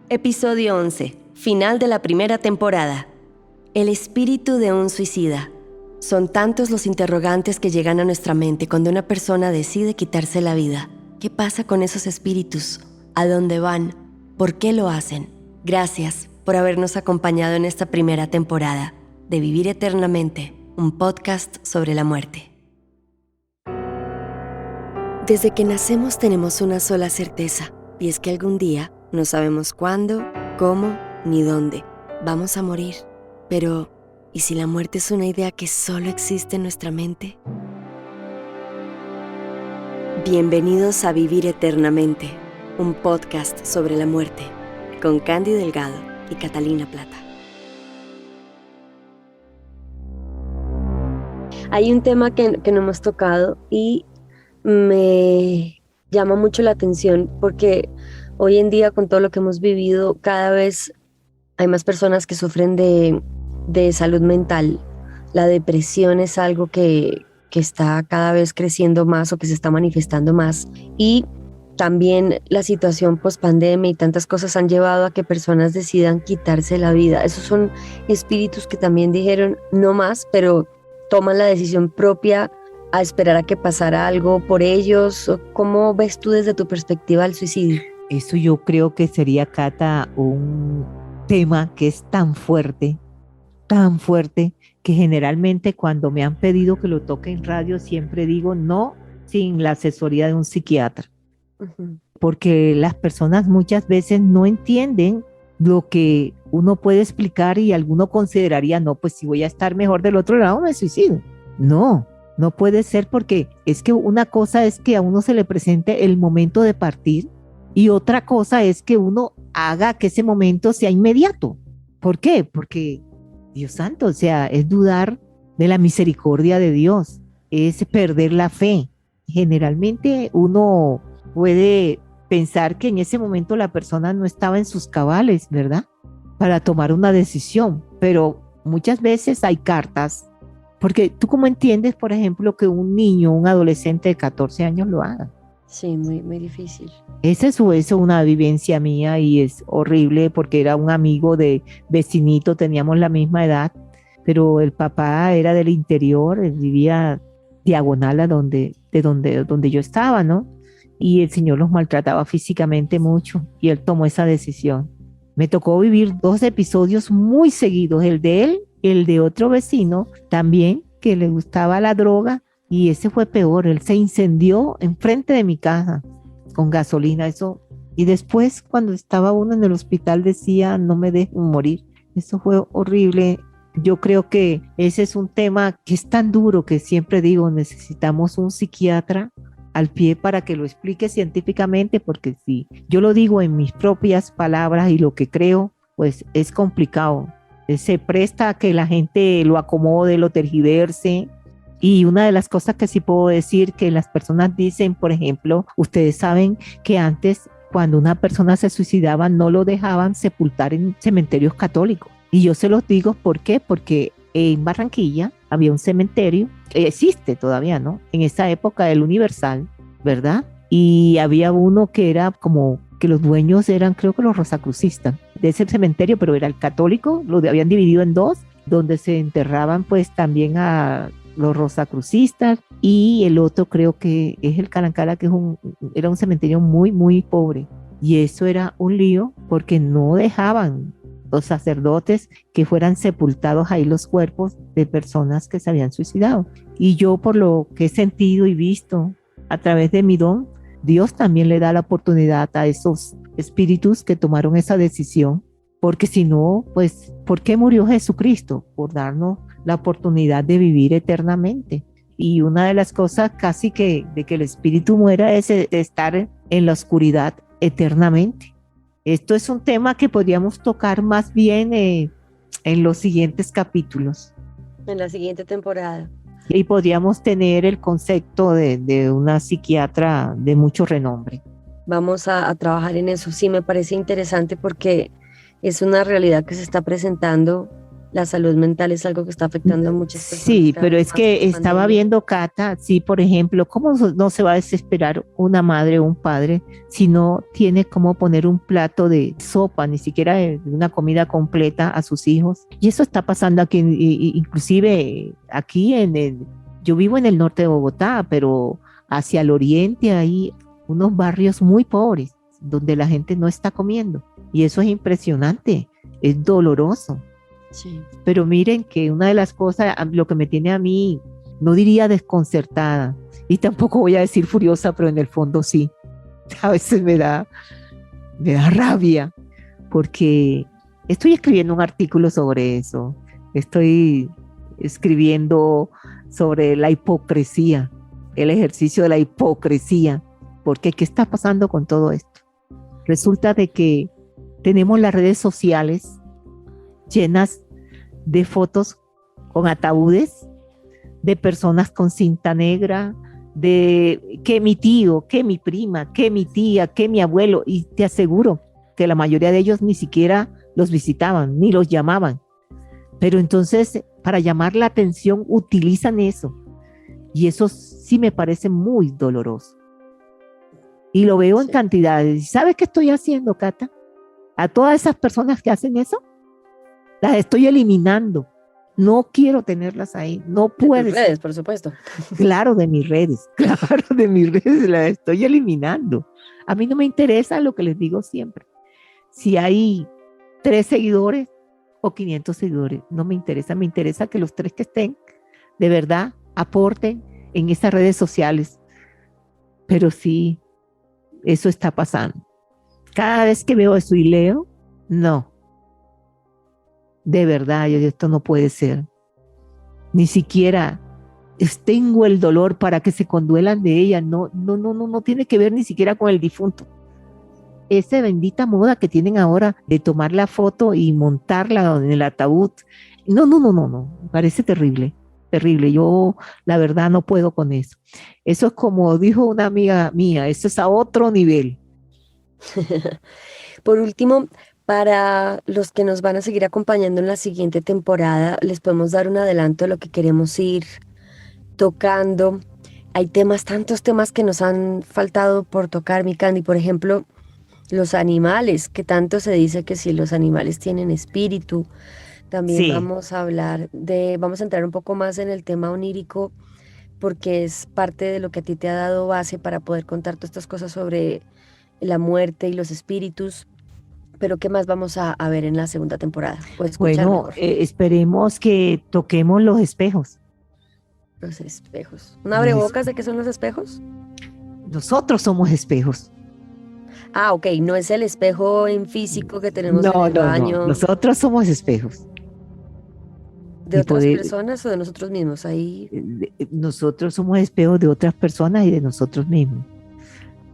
Episodio 11. Final de la primera temporada. El espíritu de un suicida. Son tantos los interrogantes que llegan a nuestra mente cuando una persona decide quitarse la vida. ¿Qué pasa con esos espíritus? ¿A dónde van? ¿Por qué lo hacen? Gracias por habernos acompañado en esta primera temporada de Vivir Eternamente, un podcast sobre la muerte. Desde que nacemos tenemos una sola certeza, y es que algún día, no sabemos cuándo, cómo, ni dónde, vamos a morir. Pero, ¿y si la muerte es una idea que solo existe en nuestra mente? Bienvenidos a Vivir Eternamente, un podcast sobre la muerte, con Candy Delgado y Catalina Plata. Hay un tema que no hemos tocado y me llama mucho la atención porque hoy en día, con todo lo que hemos vivido, cada vez hay más personas que sufren de salud mental. La depresión es algo que está cada vez creciendo más o que se está manifestando más. Y también la situación post-pandemia y tantas cosas han llevado a que personas decidan quitarse la vida. Esos son espíritus que también dijeron no más, pero toman la decisión propia a esperar a que pasara algo por ellos. ¿Cómo ves tú desde tu perspectiva el suicidio? Eso yo creo que sería, Cata, un tema que es tan fuerte, que generalmente cuando me han pedido que lo toque en radio siempre digo no sin la asesoría de un psiquiatra. Uh-huh. Porque las personas muchas veces no entienden lo que uno puede explicar y alguno consideraría, no, pues si voy a estar mejor del otro lado me suicido. No puede ser, porque es que una cosa es que a uno se le presente el momento de partir y otra cosa es que uno haga que ese momento sea inmediato. ¿Por qué? Porque, Dios santo, o sea, es dudar de la misericordia de Dios, es perder la fe. Generalmente uno puede pensar que en ese momento la persona no estaba en sus cabales, ¿verdad? Para tomar una decisión, pero muchas veces hay cartas, porque tú cómo entiendes, por ejemplo, que un niño, un adolescente de 14 años lo haga. Sí, muy, muy difícil. Esa es una vivencia mía y es horrible porque era un amigo de vecinito, teníamos la misma edad, pero el papá era del interior, él vivía diagonal a donde yo estaba, ¿no? Y el señor los maltrataba físicamente mucho y él tomó esa decisión. Me tocó vivir 2 episodios muy seguidos, el de él, el de otro vecino también que le gustaba la droga. Y ese fue peor, él se incendió enfrente de mi casa con gasolina, eso. Y después, cuando estaba uno en el hospital, decía, no me dejen morir. Eso fue horrible. Yo creo que ese es un tema que es tan duro que siempre digo, necesitamos un psiquiatra al pie para que lo explique científicamente, porque si yo lo digo en mis propias palabras y lo que creo, pues es complicado. Se presta a que la gente lo acomode, lo tergiverse. Y una de las cosas que sí puedo decir, que las personas dicen, por ejemplo, ustedes saben que antes, cuando una persona se suicidaba, no lo dejaban sepultar en cementerios católicos. Y yo se los digo, ¿por qué? Porque en Barranquilla había un cementerio, existe todavía, ¿no? En esa época, el Universal, ¿verdad? Y había uno que era como que los dueños eran, creo que los rosacrucistas de ese cementerio, pero era el católico, lo habían dividido en 2, donde se enterraban pues también a los rosacrucistas, y el otro creo que es el Calancala, que era un cementerio muy, muy pobre. Y eso era un lío porque no dejaban los sacerdotes que fueran sepultados ahí los cuerpos de personas que se habían suicidado. Y yo, por lo que he sentido y visto a través de mi don, Dios también le da la oportunidad a esos espíritus que tomaron esa decisión, porque si no, pues, ¿por qué murió Jesucristo? Por darnos la oportunidad de vivir eternamente. Y una de las cosas casi que de que el espíritu muera es estar en la oscuridad eternamente. Esto es un tema que podríamos tocar más bien en los siguientes capítulos. En la siguiente temporada. Y podríamos tener el concepto de una psiquiatra de mucho renombre. Vamos a trabajar en eso. Sí, me parece interesante porque es una realidad que se está presentando la salud mental es algo que está afectando a muchas personas. Sí, cada pero vez es más que con estaba pandemia. viendo, Cata, sí, por ejemplo, ¿cómo no se va a desesperar una madre o un padre si no tiene cómo poner un plato de sopa, ni siquiera de una comida completa a sus hijos? Y eso está pasando aquí, inclusive aquí yo vivo en el norte de Bogotá, pero hacia el oriente hay unos barrios muy pobres donde la gente no está comiendo. Y eso es impresionante, es doloroso. Sí. Pero miren que una de las cosas, lo que me tiene a mí, no diría desconcertada, y tampoco voy a decir furiosa, pero en el fondo sí. A veces me da rabia, porque estoy escribiendo un artículo sobre eso. Estoy escribiendo sobre la hipocresía, el ejercicio de la hipocresía, porque ¿qué está pasando con todo esto? Resulta de que tenemos las redes sociales llenas de fotos con ataúdes, de personas con cinta negra, de que mi tío, que mi prima, que mi tía, que mi abuelo, y te aseguro que la mayoría de ellos ni siquiera los visitaban, ni los llamaban. Pero entonces, para llamar la atención, utilizan eso. Y eso sí me parece muy doloroso. Y lo veo en Sí. cantidades. ¿Y sabes qué estoy haciendo, Cata? A todas esas personas que hacen eso, las estoy eliminando. No quiero tenerlas ahí. No De tus puedes. redes, por supuesto. Claro, de mis redes. Claro, de mis redes las estoy eliminando. A mí no me interesa lo que les digo siempre. Si hay 3 seguidores o 500 seguidores, no me interesa. Me interesa que los 3 que estén de verdad aporten en esas redes sociales. Pero sí, eso está pasando. Cada vez que veo eso y leo, no. De verdad, yo digo, esto no puede ser. Ni siquiera tengo el dolor para que se conduelan de ella. No, no, no, no, no tiene que ver ni siquiera con el difunto. Esa bendita moda que tienen ahora de tomar la foto y montarla en el ataúd. No, no, no, no, no. Me parece terrible, terrible. Yo, la verdad, no puedo con eso. Eso es como dijo una amiga mía, eso es a otro nivel. Por último, para los que nos van a seguir acompañando en la siguiente temporada, les podemos dar un adelanto de lo que queremos ir tocando. Hay temas, tantos temas que nos han faltado por tocar, mi Candy. Por ejemplo, los animales, que tanto se dice que si los animales tienen espíritu. También Sí, vamos a entrar un poco más en el tema onírico, porque es parte de lo que a ti te ha dado base para poder contar todas estas cosas sobre la muerte y los espíritus. Pero ¿qué más vamos a ver en la segunda temporada? O escuchar bueno, mejor. esperemos que toquemos los espejos. Los espejos. ¿Un Los es- abrebocas de qué son los espejos? Nosotros somos espejos. Ah, ok, no es el espejo en físico que tenemos en No, el no, no. baño Nosotros somos espejos. de Y otras poder, personas o de nosotros mismos. Ahí, nosotros somos espejos de otras personas y de nosotros mismos.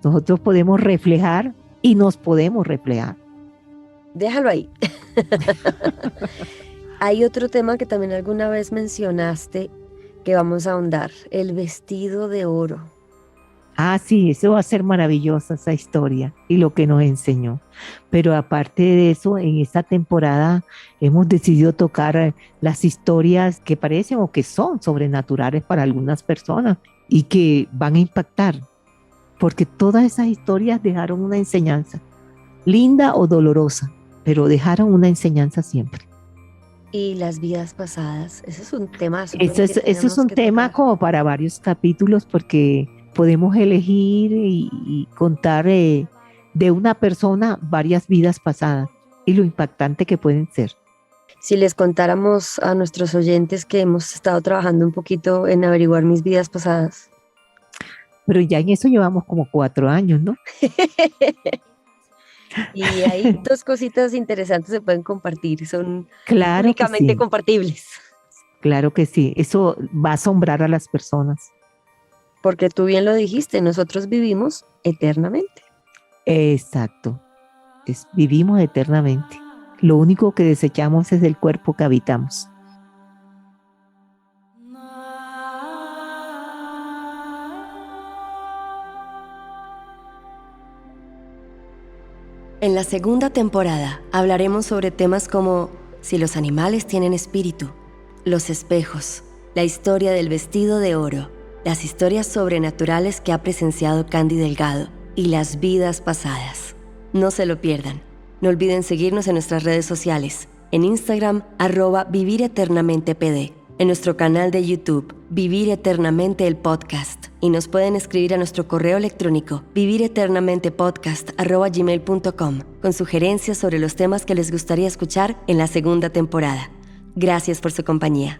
Nosotros podemos reflejar y nos podemos reflejar. déjalo ahí. Hay otro tema que también alguna vez mencionaste que vamos a ahondar, el vestido de oro. Ah, sí, eso va a ser maravillosa esa historia y lo que nos enseñó. Pero aparte de eso, en esta temporada hemos decidido tocar las historias que parecen o que son sobrenaturales para algunas personas y que van a impactar, porque todas esas historias dejaron una enseñanza, linda o dolorosa, pero dejaron una enseñanza siempre. Y las vidas pasadas, ese es un tema que Eso es tenemos un que tema tocar. como para varios capítulos porque podemos elegir y contar de una persona varias vidas pasadas y lo impactante que pueden ser. Si les contáramos a nuestros oyentes que hemos estado trabajando un poquito en averiguar mis vidas pasadas. Pero ya en eso llevamos como 4 años, ¿no? Y hay dos cositas interesantes que se pueden compartir, son Claro que únicamente sí, compartibles, claro que sí. Eso va a asombrar a las personas. porque tú bien lo dijiste, nosotros vivimos eternamente. Exacto. Vivimos eternamente. Lo único que desechamos es el cuerpo que habitamos. En la segunda temporada hablaremos sobre temas como si los animales tienen espíritu, los espejos, la historia del vestido de oro, las historias sobrenaturales que ha presenciado Candy Delgado y las vidas pasadas. No se lo pierdan. No olviden seguirnos en nuestras redes sociales, en Instagram, @vivireternamentePD, en nuestro canal de YouTube, Vivir Eternamente el Podcast, y nos pueden escribir a nuestro correo electrónico, vivireternamentepodcast@gmail.com, con sugerencias sobre los temas que les gustaría escuchar en la segunda temporada. Gracias por su compañía.